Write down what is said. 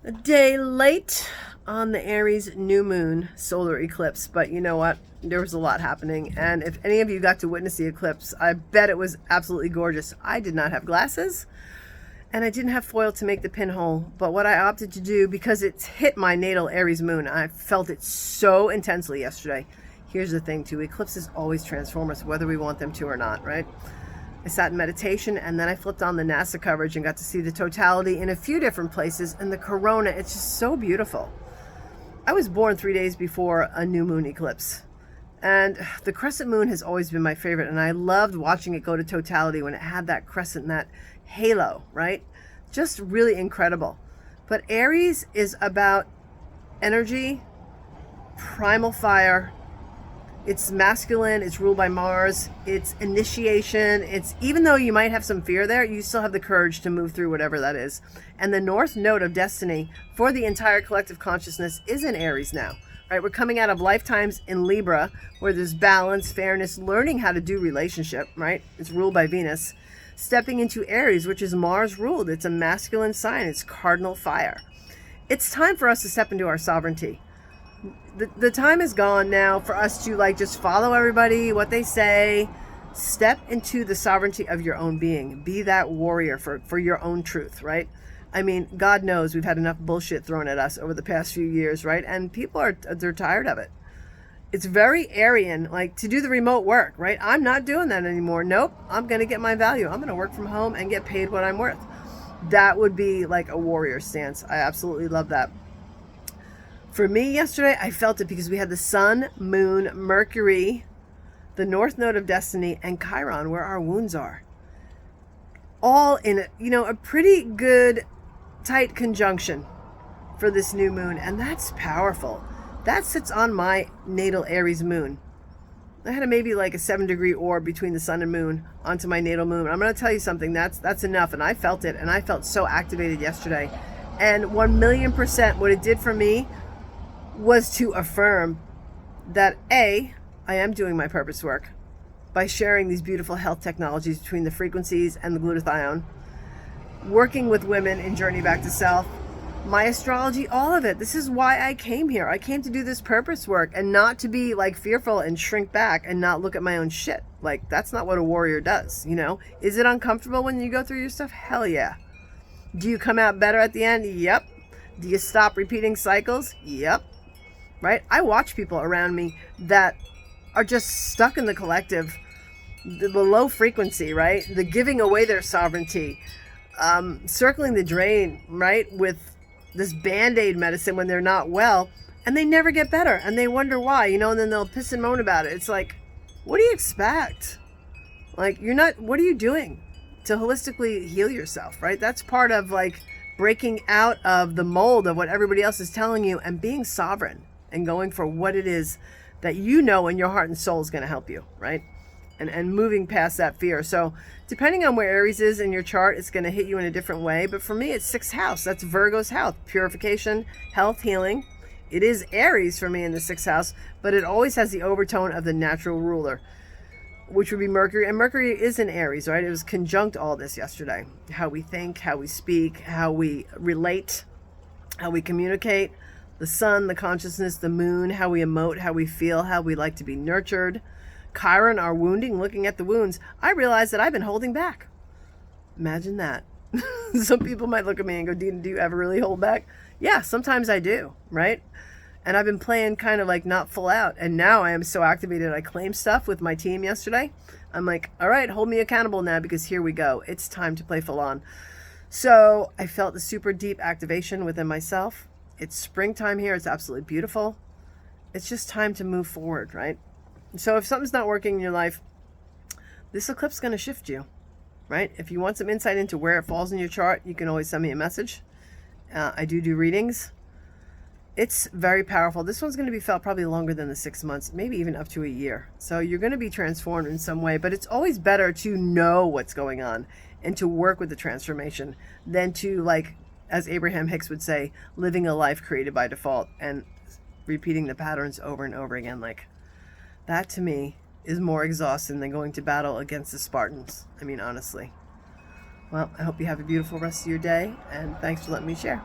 A day late on the Aries new moon solar eclipse, but you know what? There was a lot happening, and if any of you got to witness the eclipse, I bet it was absolutely gorgeous. I did not have glasses, and I didn't have foil to make the pinhole, but what I opted to do, because it's hit my natal Aries moon, I felt it so intensely yesterday. Here's the thing too, eclipses always transform us, whether we want them to or not, right? I sat in meditation, and then I flipped on the NASA coverage and got to see the totality in a few different places, and the corona, it's just so beautiful. I was born 3 days before a new moon eclipse, and the crescent moon has always been my favorite, and I loved watching it go to totality when it had that crescent and that halo, right? Just really incredible. But Aries is about energy, primal fire. It's masculine, it's ruled by Mars, it's initiation, it's, even though you might have some fear there, you still have the courage to move through whatever that is. And the north node of destiny for the entire collective consciousness is in Aries now, right? We're coming out of lifetimes in Libra, where there's balance, fairness, learning how to do relationship, right? It's ruled by Venus. Stepping into Aries, which is Mars ruled. It's a masculine sign, it's cardinal fire. It's time for us to step into our sovereignty. The time is gone now for us to just follow everybody, what they say. Step into the sovereignty of your own being. Be that warrior for your own truth, right? I mean, God knows we've had enough bullshit thrown at us over the past few years, right? And people they're tired of it. It's very Aryan, to do the remote work, right? I'm not doing that anymore. Nope, I'm going to get my value. I'm going to work from home and get paid what I'm worth. That would be like a warrior stance. I absolutely love that. For me yesterday, I felt it because we had the sun, moon, Mercury, the north node of destiny, and Chiron, where our wounds are. All in a pretty good, tight conjunction for this new moon, and that's powerful. That sits on my natal Aries moon. I had maybe a 7-degree orb between the sun and moon onto my natal moon. I'm going to tell you something, that's enough, and I felt it, and I felt so activated yesterday. And 1,000,000% what it did for me was to affirm that I am doing my purpose work by sharing these beautiful health technologies between the frequencies and the glutathione, working with women in Journey Back to Self, my astrology, all of it. This is why I came here. I came to do this purpose work and not to be fearful and shrink back and not look at my own shit. That's not what a warrior does, Is it uncomfortable when you go through your stuff? Hell yeah. Do you come out better at the end? Yep. Do you stop repeating cycles? Yep. Right? I watch people around me that are just stuck in the collective, the low frequency, right? The giving away their sovereignty, circling the drain, right? With this Band-Aid medicine when they're not well, and they never get better, and they wonder why, and then they'll piss and moan about it. It's what do you expect? What are you doing to holistically heal yourself, right? That's part of breaking out of the mold of what everybody else is telling you and being sovereign and going for what it is that in your heart and soul is going to help you, right? And moving past that fear. So depending on where Aries is in your chart, it's going to hit you in a different way. But for me, it's 6th house. That's Virgo's house. Purification, health, healing. It is Aries for me in the 6th house, but it always has the overtone of the natural ruler, which would be Mercury. And Mercury is in Aries, right? It was conjunct all this yesterday. How we think, how we speak, how we relate, how we communicate. The sun, the consciousness, the moon, how we emote, how we feel, how we like to be nurtured. Chiron, our wounding, looking at the wounds. I realized that I've been holding back. Imagine that. Some people might look at me and go, Dina, do you ever really hold back? Yeah, sometimes I do, right? And I've been playing kind of not full out. And now I am so activated. I claimed stuff with my team yesterday. I'm all right, hold me accountable now because here we go. It's time to play full on. So I felt the super deep activation within myself. It's springtime here. It's absolutely beautiful. It's just time to move forward, right? So if something's not working in your life, this eclipse is going to shift you, right? If you want some insight into where it falls in your chart, you can always send me a message. I do readings. It's very powerful. This one's going to be felt probably longer than the 6 months, maybe even up to a year. So you're going to be transformed in some way, but it's always better to know what's going on and to work with the transformation than to as Abraham Hicks would say, living a life created by default and repeating the patterns over and over again. That to me is more exhausting than going to battle against the Spartans. I mean, honestly. Well, I hope you have a beautiful rest of your day, and thanks for letting me share.